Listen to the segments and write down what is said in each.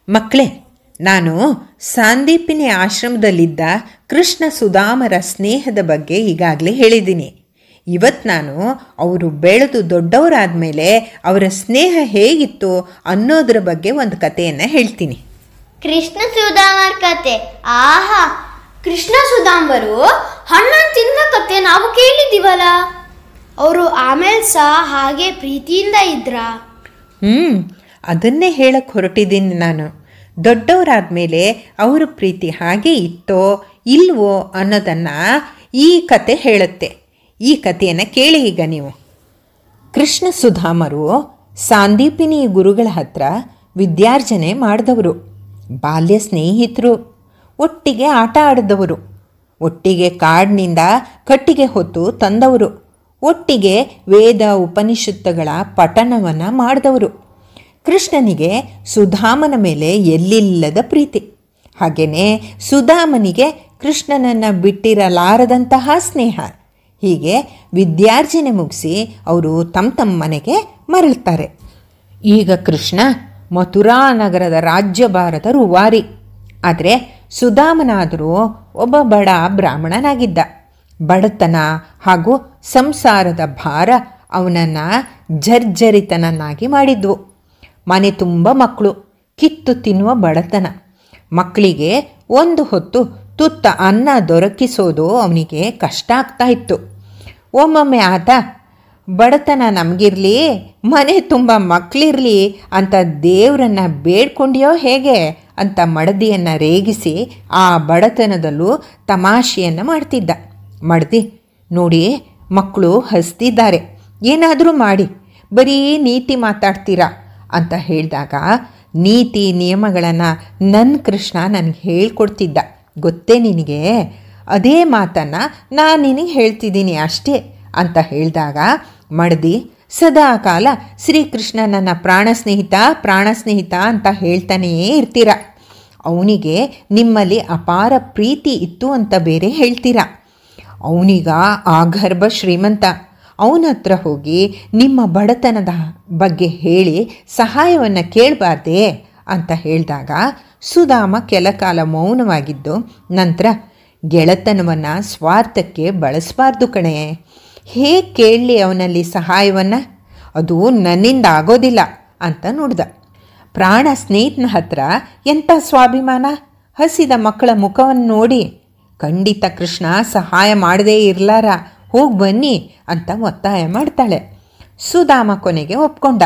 ಮಕ್ಕಳೇ, ನಾನು ಸಾಂದೀಪಿನಿ ಆಶ್ರಮದಲ್ಲಿದ್ದ ಕೃಷ್ಣ ಸುಧಾಮರ ಸ್ನೇಹದ ಬಗ್ಗೆ ಈಗಾಗಲೇ ಹೇಳಿದ್ದೀನಿ. ಇವತ್ತು ನಾನು ಅವರು ಬೆಳೆದು ದೊಡ್ಡವರಾದ ಮೇಲೆ ಅವರ ಸ್ನೇಹ ಹೇಗಿತ್ತು ಅನ್ನೋದ್ರ ಬಗ್ಗೆ ಒಂದು ಕಥೆಯನ್ನು ಹೇಳ್ತೀನಿ. ಕೃಷ್ಣ ಸುಧಾಮರ ಕತೆ. ಆಹಾ, ಕೃಷ್ಣ ಸುಧಾಮರು ಹಣ್ಣನ್ನು ತಿಂದ ಕತೆ ನಾವು ಕೇಳಿದ್ದೀವಲ್ಲ. ಅವರು ಆಮೇಲೆ ಸಹ ಹಾಗೆ ಪ್ರೀತಿಯಿಂದ ಇದ್ರಾ? ಅದನ್ನೇ ಹೇಳಕ್ಕೆ ಹೊರಟಿದ್ದೀನಿ ನಾನು. ದೊಡ್ಡವರಾದ ಮೇಲೆ ಅವರ ಪ್ರೀತಿ ಹಾಗೆ ಇತ್ತೋ ಇಲ್ವೋ ಅನ್ನೋದನ್ನು ಈ ಕತೆ ಹೇಳುತ್ತೆ. ಈ ಕಥೆಯನ್ನು ಕೇಳಿ ಈಗ ನೀವು. ಕೃಷ್ಣ ಸುಧಾಮರು ಸಾಂದೀಪಿನಿ ಗುರುಗಳ ಹತ್ರ ವಿದ್ಯಾರ್ಜನೆ ಮಾಡಿದವರು, ಬಾಲ್ಯ ಸ್ನೇಹಿತರು, ಒಟ್ಟಿಗೆ ಆಟ ಆಡಿದವರು, ಒಟ್ಟಿಗೆ ಕಾಡಿನಿಂದ ಕಟ್ಟಿಗೆ ಹೊತ್ತು ತಂದವರು, ಒಟ್ಟಿಗೆ ವೇದ ಉಪನಿಷತ್ತುಗಳ ಪಠಣವನ್ನು ಮಾಡಿದವರು. ಕೃಷ್ಣನಿಗೆ ಸುಧಾಮನ ಮೇಲೆ ಎಲ್ಲಿಲ್ಲದ ಪ್ರೀತಿ, ಹಾಗೆಯೇ ಸುಧಾಮನಿಗೆ ಕೃಷ್ಣನನ್ನು ಬಿಟ್ಟಿರಲಾರದಂತಹ ಸ್ನೇಹ. ಹೀಗೆ ವಿದ್ಯಾರ್ಜನೆ ಮುಗಿಸಿ ಅವರು ತಮ್ಮ ಮನೆಗೆ ಮರಳುತ್ತಾರೆ. ಈಗ ಕೃಷ್ಣ ಮಥುರಾ ನಗರದ ರಾಜ್ಯಭಾರದ ರೂವಾರಿ. ಆದರೆ ಸುಧಾಮನಾದರೂ ಒಬ್ಬ ಬಡ ಬ್ರಾಹ್ಮಣನಾಗಿದ್ದ. ಬಡತನ ಹಾಗೂ ಸಂಸಾರದ ಭಾರ ಅವನನ್ನು ಜರ್ಜರಿತನನ್ನಾಗಿ ಮಾಡಿದ್ವು. ಮನೆ ತುಂಬ ಮಕ್ಕಳು, ಕಿತ್ತು ತಿನ್ನುವ ಬಡತನ. ಮಕ್ಕಳಿಗೆ ಒಂದು ಹೊತ್ತು ತುತ್ತ ಅನ್ನ ದೊರಕಿಸೋದು ಅವನಿಗೆ ಕಷ್ಟ ಆಗ್ತಾ ಇತ್ತು. ಒಮ್ಮೊಮ್ಮೆ ಆತ ಬಡತನ ನಮಗಿರಲಿ, ಮನೆ ತುಂಬ ಮಕ್ಕಳಿರಲಿ ಅಂತ ದೇವರನ್ನು ಬೇಡ್ಕೊಂಡಿಯೋ ಹೇಗೆ ಅಂತ ಮಡದಿಯನ್ನು ರೇಗಿಸಿ ಆ ಬಡತನದಲ್ಲೂ ತಮಾಷೆಯನ್ನು ಮಾಡ್ತಿದ್ದ. ಮಡದಿ, ನೋಡಿ ಮಕ್ಕಳು ಹಸ್ತಿದ್ದಾರೆ, ಏನಾದರೂ ಮಾಡಿ, ಬರೀ ನೀತಿ ಮಾತಾಡ್ತೀರಾ ಅಂತ ಹೇಳಿದಾಗ ನೀತಿ ನಿಯಮಗಳನ್ನು ನನ್ನ ಕೃಷ್ಣ ನನಗೆ ಹೇಳ್ಕೊಡ್ತಿದ್ದ. ಗೊತ್ತೇ ನಿನಗೆ? ಅದೇ ಮಾತನ್ನು ನಾನು ನಿನಗೆ ಹೇಳ್ತಿದ್ದೀನಿ ಅಷ್ಟೇ ಅಂತ ಹೇಳಿದಾಗ ಮಡದಿ ಸದಾ ಕಾಲ ಶ್ರೀಕೃಷ್ಣ ನನ್ನ ಪ್ರಾಣ ಸ್ನೇಹಿತ ಅಂತ ಹೇಳ್ತಾನೇ ಇರ್ತೀರ. ಅವನಿಗೆ ನಿಮ್ಮಲ್ಲಿ ಅಪಾರ ಪ್ರೀತಿ ಇತ್ತು ಅಂತ ಬೇರೆ ಹೇಳ್ತೀರ. ಅವನಿಗ ಆಗರ್ಭ ಶ್ರೀಮಂತ, ಅವನ ಹತ್ರ ಹೋಗಿ ನಿಮ್ಮ ಬಡತನದ ಬಗ್ಗೆ ಹೇಳಿ ಸಹಾಯವನ್ನು ಕೇಳಬಾರ್ದೇ ಅಂತ ಹೇಳಿದಾಗ ಸುಧಾಮ ಕೆಲ ಕಾಲ ಮೌನವಾಗಿದ್ದು ನಂತರ, ಗೆಳೆತನವನ್ನು ಸ್ವಾರ್ಥಕ್ಕೆ ಬಳಸಬಾರ್ದು ಕಣೆ, ಹೇಗೆ ಕೇಳಲಿ ಅವನಲ್ಲಿ ಸಹಾಯವನ್ನು, ಅದು ನನ್ನಿಂದ ಆಗೋದಿಲ್ಲ ಅಂತ ನುಡ್ದ. ಪ್ರಾಣ ಸ್ನೇಹಿತನ ಹತ್ರ ಎಂಥ ಸ್ವಾಭಿಮಾನ! ಹಸಿದ ಮಕ್ಕಳ ಮುಖವನ್ನು ನೋಡಿ ಖಂಡಿತ ಕೃಷ್ಣ ಸಹಾಯ ಮಾಡದೇ ಇರಲಾರ, ಹೋಗಿ ಬನ್ನಿ ಅಂತ ಒತ್ತಾಯ ಮಾಡ್ತಾಳೆ. ಸುಧಾಮ ಕೊನೆಗೆ ಒಪ್ಕೊಂಡ.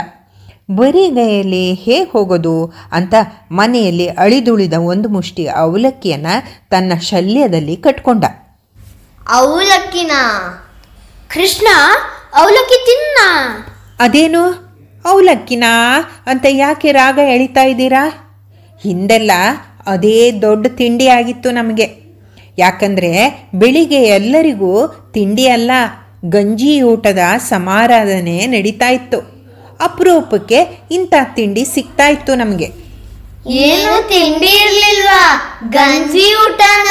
ಬರಿಗೈಯಲ್ಲಿ ಹೇಗೆ ಹೋಗೋದು ಅಂತ ಮನೆಯಲ್ಲಿ ಅಳಿದುಳಿದ ಒಂದು ಮುಷ್ಟಿ ಅವಲಕ್ಕಿಯನ್ನು ತನ್ನ ಶಲ್ಯದಲ್ಲಿ ಕಟ್ಕೊಂಡ. ಅವಲಕ್ಕಿನ? ಕೃಷ್ಣ ಅವಲಕ್ಕಿ ತಿನ್ನ? ಅದೇನು ಅವಲಕ್ಕಿನ ಅಂತ ಯಾಕೆ ರಾಗ ಎಳಿತಾ ಇದ್ದೀರಾ? ಹಿಂದೆಲ್ಲ ಅದೇ ದೊಡ್ಡ ತಿಂಡಿ ಆಗಿತ್ತು ನಮಗೆ. ಯಾಕಂದರೆ ಬೆಳಿಗ್ಗೆ ಎಲ್ಲರಿಗೂ ತಿಂಡಿ ಅಲ್ಲ, ಗಂಜಿ ಊಟದ ಸಮಾರಾಧನೆ ನಡೀತಾ ಇತ್ತು. ಅಪರೂಪಕ್ಕೆ ಇಂಥ ತಿಂಡಿ ಸಿಗ್ತಾ ಇತ್ತು ನಮಗೆ. ಏನು ತಿಂಡಿ ಇರಲಿಲ್ವಾ? ಗಂಜಿ ಊಟನ?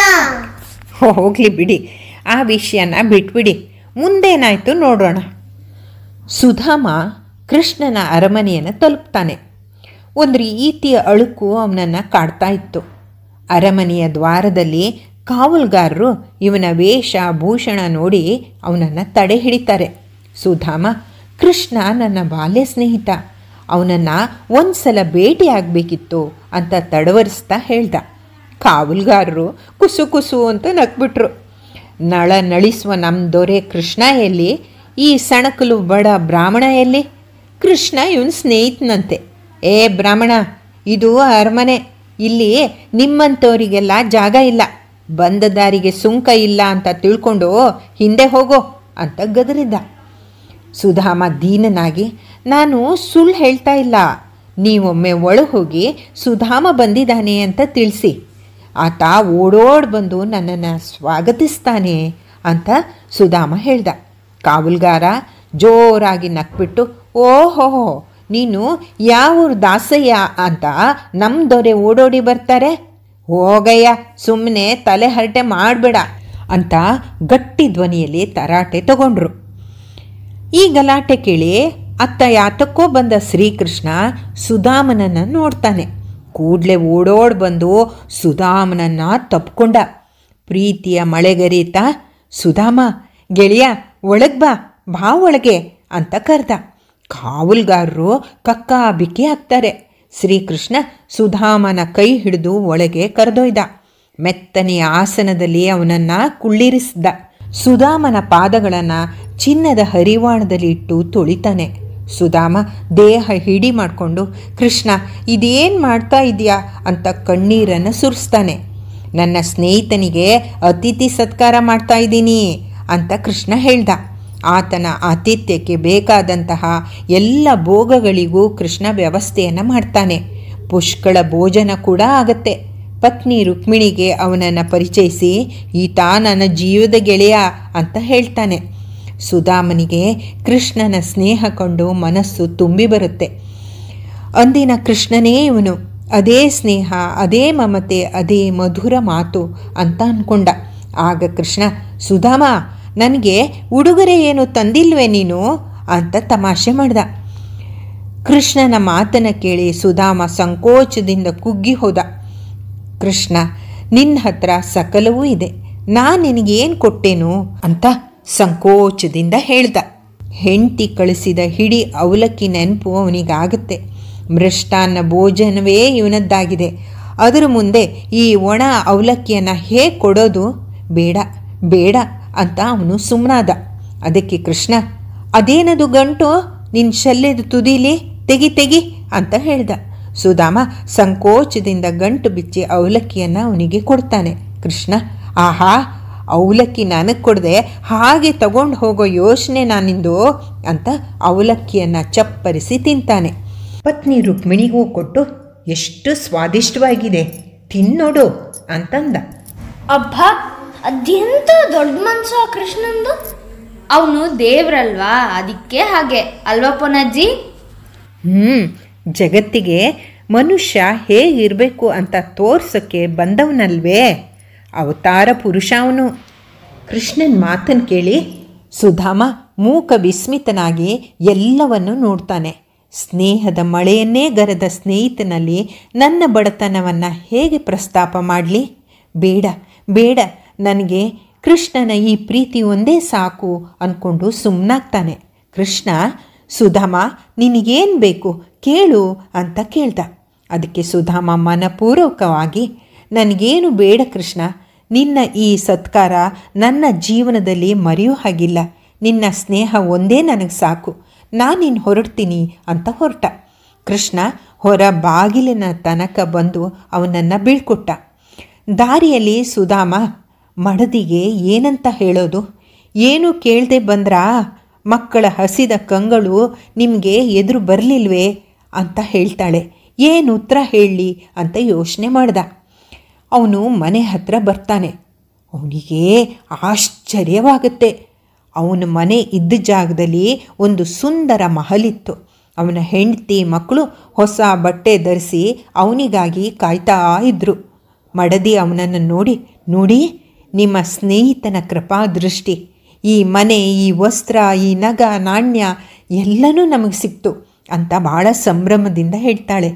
ಹೋಗಲಿ ಬಿಡಿ, ಆ ವಿಷಯನ ಬಿಟ್ಬಿಡಿ. ಮುಂದೇನಾಯಿತು ನೋಡೋಣ. ಸುಧಾಮ ಕೃಷ್ಣನ ಅರಮನೆಯನ್ನು ತಲುಪ್ತಾನೆ. ಒಂದು ರೀತಿಯ ಅಳುಕು ಅವನನ್ನು ಕಾಡ್ತಾ ಇತ್ತು. ಅರಮನೆಯ ದ್ವಾರದಲ್ಲಿ ಕಾವಲುಗಾರರು ಇವನ ವೇಷ ಭೂಷಣ ನೋಡಿ ಅವನನ್ನು ತಡೆ ಹಿಡಿತಾರೆ. ಸುಧಾಮ, ಕೃಷ್ಣ ನನ್ನ ಬಾಲ್ಯ ಸ್ನೇಹಿತ, ಅವನನ್ನು ಒಂದು ಸಲ ಭೇಟಿ ಆಗಬೇಕಿತ್ತು ಅಂತ ತಡವರಿಸ್ತಾ ಹೇಳ್ದ. ಕಾವಲುಗಾರರು ಕುಸು ಕುಸು ಅಂತ ನಕ್ಬಿಟ್ರು. ನಳಿಸುವ ನಮ್ಮ ದೊರೆ ಕೃಷ್ಣ ಎಲ್ಲಿ? ಈ ಸಣಕಲು ಬಡ ಬ್ರಾಹ್ಮಣ ಎಲ್ಲಿ? ಕೃಷ್ಣ ಇವನ ಸ್ನೇಹಿತನಂತೆ. ಏ ಬ್ರಾಹ್ಮಣ, ಇದು ಅರಮನೆ, ಇಲ್ಲಿ ನಿಮ್ಮಂಥವರಿಗೆಲ್ಲ ಜಾಗ ಇಲ್ಲ, ಬಂದ ದಾರಿಗೆ ಸುಂಕ ಇಲ್ಲ ಅಂತ ತಿಳ್ಕೊಂಡು ಹಿಂದೆ ಹೋಗೋ ಅಂತ ಗದರಿದ್ದ. ಸುಧಾಮ ದೀನನಾಗಿ, ನಾನು ಸುಳ್ಳು ಹೇಳ್ತಾ ಇಲ್ಲ, ನೀವೊಮ್ಮೆ ಒಳಗೆ ಹೋಗಿ ಸುಧಾಮ ಬಂದಿದ್ದಾನೆ ಅಂತ ತಿಳಿಸಿ, ಆತ ಓಡೋಡಿ ಬಂದು ನನ್ನನ್ನು ಸ್ವಾಗತಿಸ್ತಾನೆ ಅಂತ ಸುಧಾಮ ಹೇಳ್ದ. ಕಾವಲುಗಾರ ಜೋರಾಗಿ ನಕ್ಬಿಟ್ಟು, ಓಹೋ, ನೀನು ಯಾವ ದಾಸಯ್ಯ ಅಂತ ನಮ್ಮ ದೊರೆ ಓಡೋಡಿ ಬರ್ತಾರೆ, ಹೋಗಯ್ಯ, ಸುಮ್ಮನೆ ತಲೆ ಹರಟೆ ಮಾಡಬೇಡ ಅಂತ ಗಟ್ಟಿ ಧ್ವನಿಯಲ್ಲಿ ತರಾಟೆ ತಗೊಂಡ್ರು. ಈ ಗಲಾಟೆ ಕೇಳಿ ಅತ್ತ ಯಾತಕ್ಕೋ ಬಂದ ಶ್ರೀಕೃಷ್ಣ ಸುಧಾಮನನ್ನು ನೋಡ್ತಾನೆ. ಕೂಡಲೇ ಓಡೋಡ್ ಬಂದು ಸುಧಾಮನನ್ನು ತಪ್ಕೊಂಡ. ಪ್ರೀತಿಯ ಮಳೆಗರೀತ, ಸುಧಾಮ ಗೆಳೆಯ ಒಳಗೆ ಬಾ ಒಳಗೆ ಅಂತ ಕರೆದ. ಕಾವಲುಗಾರರು ಕಕ್ಕಾಬಿಕ್ಕಿ ಹಾಕ್ತಾರೆ. ಶ್ರೀಕೃಷ್ಣ ಸುಧಾಮನ ಕೈ ಹಿಡಿದು ಒಳಗೆ ಕರೆದೊಯ್ದ. ಮೆತ್ತನೆಯ ಆಸನದಲ್ಲಿ ಅವನನ್ನು ಕುಳ್ಳಿರಿಸಿದ. ಸುಧಾಮನ ಪಾದಗಳನ್ನು ಚಿನ್ನದ ಹರಿವಾಣದಲ್ಲಿ ಇಟ್ಟು ತೊಳಿತಾನೆ. ಸುಧಾಮ ದೇಹ ಹಿಡಿ ಮಾಡಿಕೊಂಡು, ಕೃಷ್ಣ ಇದೇನು ಮಾಡ್ತಾ ಇದೆಯಾ ಅಂತ ಕಣ್ಣೀರನ್ನು ಸುರಿಸ್ತಾನೆ. ನನ್ನ ಸ್ನೇಹಿತನಿಗೆ ಅತಿಥಿ ಸತ್ಕಾರ ಮಾಡ್ತಾ ಇದ್ದೀನಿ ಅಂತ ಕೃಷ್ಣ ಹೇಳ್ದ. ಆತನ ಆತಿಥ್ಯಕ್ಕೆ ಬೇಕಾದಂತಹ ಎಲ್ಲ ಭೋಗಗಳಿಗೂ ಕೃಷ್ಣ ವ್ಯವಸ್ಥೆಯನ್ನು ಮಾಡ್ತಾನೆ. ಪುಷ್ಕಳ ಭೋಜನ ಕೂಡ ಆಗತ್ತೆ. ಪತ್ನಿ ರುಕ್ಮಿಣಿಗೆ ಅವನನ್ನು ಪರಿಚಯಿಸಿ, ಈತ ನನ್ನ ಜೀವದ ಗೆಳೆಯ ಅಂತ ಹೇಳ್ತಾನೆ. ಸುಧಾಮನಿಗೆ ಕೃಷ್ಣನ ಸ್ನೇಹ ಕಂಡು ಮನಸ್ಸು ತುಂಬಿ ಬರುತ್ತೆ. ಅಂದಿನ ಕೃಷ್ಣನೇ ಇವನು. ಅದೇ ಸ್ನೇಹ, ಅದೇ ಮಮತೆ, ಅದೇ ಮಧುರ ಮಾತು ಅಂತ ಅಂದ್ಕೊಂಡ. ಆಗ ಕೃಷ್ಣ, ಸುಧಾಮ ನನಗೆ ಉಡುಗೊರೆ ಏನು ತಂದಿಲ್ವೇ ನೀನು ಅಂತ ತಮಾಷೆ ಮಾಡ್ದ. ಕೃಷ್ಣನ ಮಾತನ್ನು ಕೇಳಿ ಸುಧಾಮ ಸಂಕೋಚದಿಂದ ಕುಗ್ಗಿ ಹೋದ. ಕೃಷ್ಣ, ನಿನ್ನ ಹತ್ರ ಸಕಲವೂ ಇದೆ, ನಾನು ನಿನಗೇನು ಕೊಟ್ಟೇನು ಅಂತ ಸಂಕೋಚದಿಂದ ಹೇಳ್ದ. ಹೆಂಡತಿ ಕಳಿಸಿದ ಹಿಡಿ ಅವಲಕ್ಕಿ ನೆನಪು ಅವನಿಗಾಗುತ್ತೆ. ಮೃಷ್ಟಾನ್ನ ಭೋಜನವೇ ಇವನದ್ದಾಗಿದೆ. ಅದರ ಮುಂದೆ ಈ ಒಣ ಅವಲಕ್ಕಿಯನ್ನು ಹೇಗೆ ಕೊಡೋದು? ಬೇಡ ಬೇಡ ಅಂತ ಅವನು ಸುಮ್ಮನಾದ. ಅದಕ್ಕೆ ಕೃಷ್ಣ, ಅದೇನದು ಗಂಟು ನಿನ್ನ ಶಲ್ಯದ ತುದಿಲಿ, ತೆಗಿ ಅಂತ ಹೇಳ್ದ. ಸುಧಾಮ ಸಂಕೋಚದಿಂದ ಗಂಟು ಬಿಚ್ಚಿ ಅವಲಕ್ಕಿಯನ್ನು ಅವನಿಗೆ ಕೊಡ್ತಾನೆ. ಕೃಷ್ಣ, ಆಹಾ, ಅವಲಕ್ಕಿ ನನಗೆ ಕೊಡದೆ ಹಾಗೆ ತಗೊಂಡು ಹೋಗೋ ಯೋಚನೆ ನಾನಿಂದು ಅಂತ ಅವಲಕ್ಕಿಯನ್ನು ಚಪ್ಪರಿಸಿ ತಿಂತಾನೆ. ಪತ್ನಿ ರುಕ್ಮಿಣಿಗೂ ಕೊಟ್ಟು, ಎಷ್ಟು ಸ್ವಾದಿಷ್ಟವಾಗಿದೆ, ತಿನ್ನೋಡು ಅಂತಂದ. ಅಬ್ಬಾ, ಅದೆಂತ ದೊಡ್ಡ ಮನ್ಸ ಕೃಷ್ಣಂದು. ಅವನು ದೇವ್ರಲ್ವಾ, ಅದಕ್ಕೆ ಹಾಗೆ ಅಲ್ವಾ ಪೊನಜ್ಜಿ? ಜಗತ್ತಿಗೆ ಮನುಷ್ಯ ಹೇಗಿರಬೇಕು ಅಂತ ತೋರ್ಸೋಕ್ಕೆ ಬಂದವನಲ್ವೇ, ಅವತಾರ ಪುರುಷ ಅವನು. ಕೃಷ್ಣನ ಮಾತನ್ನು ಕೇಳಿ ಸುಧಾಮ ಮೂಕ ವಿಸ್ಮಿತನಾಗಿ ಎಲ್ಲವನ್ನೂ ನೋಡ್ತಾನೆ. ಸ್ನೇಹದ ಮಳೆಯನ್ನೇ ಗರೆದ ಸ್ನೇಹಿತನಲ್ಲಿ ನನ್ನ ಬಡತನವನ್ನು ಹೇಗೆ ಪ್ರಸ್ತಾಪ ಮಾಡಲಿ? ಬೇಡ ಬೇಡ, ನನಗೆ ಕೃಷ್ಣನ ಈ ಪ್ರೀತಿ ಒಂದೇ ಸಾಕು ಅಂದ್ಕೊಂಡು ಸುಮ್ಮನಾಗ್ತಾನೆ. ಕೃಷ್ಣ, ಸುಧಾಮ ನಿನಗೇನು ಬೇಕು ಕೇಳು ಅಂತ ಕೇಳ್ದ. ಅದಕ್ಕೆ ಸುಧಾಮ ಮನಪೂರ್ವಕವಾಗಿ, ನನಗೇನು ಬೇಡ ಕೃಷ್ಣ, ನಿನ್ನ ಈ ಸತ್ಕಾರ ನನ್ನ ಜೀವನದಲ್ಲಿ ಮರೆಯೋ ಹಾಗಿಲ್ಲ. ನಿನ್ನ ಸ್ನೇಹ ಒಂದೇ ನನಗೆ ಸಾಕು, ನಾನಿನ್ನು ಹೊರಡ್ತೀನಿ ಅಂತ ಹೊರಟ. ಕೃಷ್ಣ ಹೊರ ಬಾಗಿಲಿನ ತನಕ ಬಂದು ಅವನನ್ನು ಬೀಳ್ಕೊಟ್ಟ. ದಾರಿಯಲ್ಲಿ ಸುಧಾಮ, ಮಡದಿಗೆ ಏನಂತ ಹೇಳೋದು? ಏನು ಕೇಳದೆ ಬಂದ್ರಾ? ಮಕ್ಕಳ ಹಸಿದ ಕಂಗಳು ನಿಮಗೆ ಎದುರು ಬರಲಿಲ್ವೇ ಅಂತ ಹೇಳ್ತಾಳೆ. ಏನು ಉತ್ತರ ಹೇಳಲಿ ಅಂತ ಯೋಚನೆ ಮಾಡ್ದ. ಅವನು ಮನೆ ಹತ್ರ ಬರ್ತಾನೆ. ಅವನಿಗೆ ಆಶ್ಚರ್ಯವಾಗುತ್ತೆ. ಅವನ ಮನೆ ಇದ್ದ ಜಾಗದಲ್ಲಿ ಒಂದು ಸುಂದರ ಮಹಲಿತ್ತು. ಅವನ ಹೆಂಡತಿ ಮಕ್ಕಳು ಹೊಸ ಬಟ್ಟೆ ಧರಿಸಿ ಅವನಿಗಾಗಿ ಕಾಯ್ತಾ ಇದ್ದರು. ಮಡದಿ ಅವನನ್ನು ನೋಡಿ ನಿಮ್ಮ ಸ್ನೇಹಿತನ ಕೃಪಾ ದೃಷ್ಟಿ, ಈ ಮನೆ, ಈ ವಸ್ತ್ರ, ಈ ನಗ ನಾಣ್ಯ ಎಲ್ಲನೂ ನಮಗೆ ಸಿಕ್ತು ಅಂತ ಭಾಳ ಸಂಭ್ರಮದಿಂದ ಹೇಳ್ತಾಳೆ.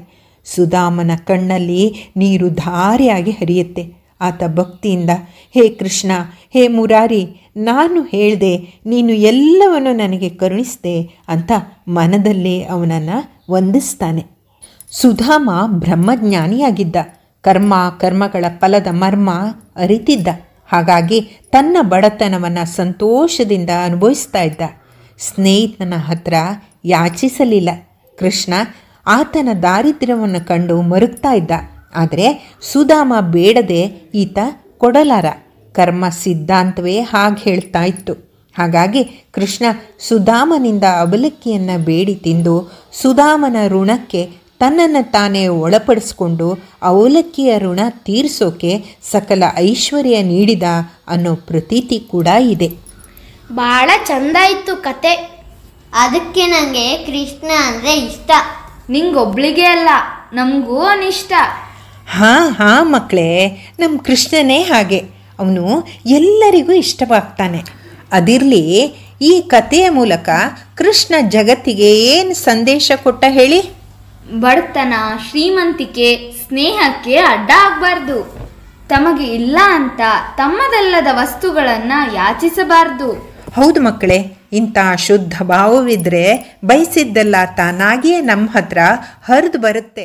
ಸುಧಾಮನ ಕಣ್ಣಲ್ಲಿ ನೀರು ಧಾರೆಯಾಗಿ ಹರಿಯುತ್ತೆ. ಆತ ಭಕ್ತಿಯಿಂದ, ಹೇ ಕೃಷ್ಣ, ಹೇ ಮುರಾರಿ, ನಾನು ಹೇಳಿದೆ, ನೀನು ಎಲ್ಲವನ್ನು ನನಗೆ ಕರುಣಿಸಿದೆ ಅಂತ ಮನದಲ್ಲೇ ಅವನನ್ನು ವಂದಿಸ್ತಾನೆ. ಸುಧಾಮ ಬ್ರಹ್ಮಜ್ಞಾನಿಯಾಗಿದ್ದ. ಕರ್ಮಗಳ ಫಲದ ಮರ್ಮ ಅರಿತಿದ್ದ. ಹಾಗಾಗಿ ತನ್ನ ಬಡತನವನ್ನು ಸಂತೋಷದಿಂದ ಅನುಭವಿಸ್ತಾ ಇದ್ದ. ಸ್ನೇಹಿತನ ಹತ್ರ ಯಾಚಿಸಲಿಲ್ಲ. ಕೃಷ್ಣ ಆತನ ದಾರಿದ್ರ್ಯವನ್ನು ಕಂಡು ಮರುಗ್ತಾ ಇದ್ದ. ಆದರೆ ಸುಧಾಮ ಬೇಡದೆ ಈತ ಕೊಡಲಾರ. ಕರ್ಮ ಸಿದ್ಧಾಂತವೇ ಹಾಗೆ ಹೇಳ್ತಾ ಇತ್ತು. ಹಾಗಾಗಿ ಕೃಷ್ಣ ಸುಧಾಮನಿಂದ ಅವಲಕ್ಕಿಯನ್ನು ಬೇಡಿ ತಿಂದು ಸುಧಾಮನ ಋಣಕ್ಕೆ ತನ್ನನ್ನು ತಾನೇ ಒಳಪಡಿಸ್ಕೊಂಡು ಅವಲಕ್ಕಿಯ ಋಣ ತೀರಿಸೋಕೆ ಸಕಲ ಐಶ್ವರ್ಯ ನೀಡಿದ ಅನ್ನೋ ಪ್ರತೀತಿ ಕೂಡ ಇದೆ. ಭಾಳ ಚಂದ ಇತ್ತು ಕತೆ. ಅದಕ್ಕೆ ನನಗೆ ಕೃಷ್ಣ ಅಂದರೆ ಇಷ್ಟ. ನಿಂಗೊಬ್ಳಿಗೆ ಅಲ್ಲ, ನಮಗೂ ಅನಿಷ್ಟ. ಹಾಂ ಮಕ್ಕಳೇ, ನಮ್ಮ ಕೃಷ್ಣನೇ ಹಾಗೆ. ಅವನು ಎಲ್ಲರಿಗೂ ಇಷ್ಟವಾಗ್ತಾನೆ. ಅದಿರಲಿ, ಈ ಕಥೆಯ ಮೂಲಕ ಕೃಷ್ಣ ಜಗತ್ತಿಗೆ ಏನು ಸಂದೇಶ ಕೊಟ್ಟ ಹೇಳಿ? ಬಡತನ, ಶ್ರೀಮಂತಿಕೆ, ಸ್ನೇಹಕ್ಕೆ ಅಡ್ಡ ಆಗಬಾರ್ದು. ತಮಗೆ ಇಲ್ಲ ಅಂತ ತಮ್ಮದಲ್ಲದ ವಸ್ತುಗಳನ್ನು ಯಾಚಿಸಬಾರ್ದು. ಹೌದು ಮಕ್ಕಳೇ, ಇಂಥ ಶುದ್ಧ ಭಾವವಿದ್ರೆ ಬಯಸಿದ್ದೆಲ್ಲ ತಾನಾಗಿಯೇ ನಮ್ಮ ಹತ್ರ ಹರಿದು ಬರುತ್ತೆ.